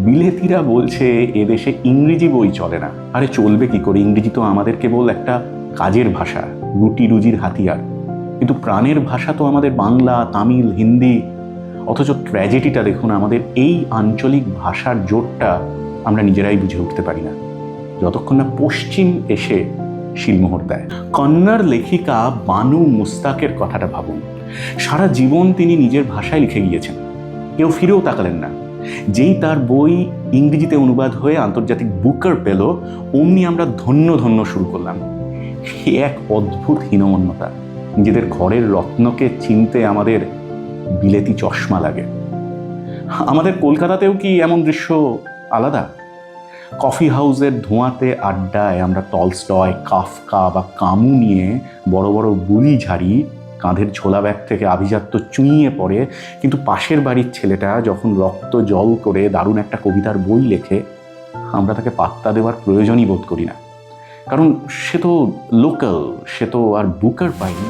বিলেতিরা বলছে এদেশে ইংরেজি বই চলে না। আরে চলবে কি করে? ইংরেজি তো আমাদের কেবল একটা কাজের ভাষা, রুটি রুজির হাতিয়ার। কিন্তু প্রাণের ভাষা তো আমাদের বাংলা, তামিল, হিন্দি। অথচ ট্র্যাজেডিটা দেখুন, আমাদের এই আঞ্চলিক ভাষার জোরটা আমরা নিজেরাই বুঝে উঠতে পারি না, যতক্ষণ না পশ্চিম এসে শিলমোহর দেয়। কন্নড় লেখিকা বানু মুস্তাকের কথাটা ভাবুন। সারা জীবন তিনি নিজের ভাষায় লিখে গিয়েছেন, কেউ ফিরেও তাকালেন না। যেই তার বই ইংরেজিতে অনুবাদ হয়ে আন্তর্জাতিক বুকার পেল, অমনি আমরা ধন্য ধন্য শুরু করলাম। সে এক অদ্ভুত হীনমন্যতা। নিজেদের ঘরের রত্নকে চিনতে আমাদের বিলেতি চশমা লাগে। আমাদের কলকাতাতেও কি এমন দৃশ্য আলাদা? কফি হাউসের ধোঁয়াতে আড্ডায় আমরা টলস্টয়, কাফকা বা কামু নিয়ে বড় বড় বুলি ঝাড়ি, কাঁধের ছোলা ব্যাগ থেকে আভিজাত্য চুইয়ে পড়ে। কিন্তু পাশের বাড়ির ছেলেটা যখন রক্ত জল করে দারুণ একটা কবিতার বই লেখে, আমরা তাকে পাত্তা দেওয়ার প্রয়োজনই বোধ করি না। কারণ সে তো লোকাল, সে তো আর বুকার পায়নি।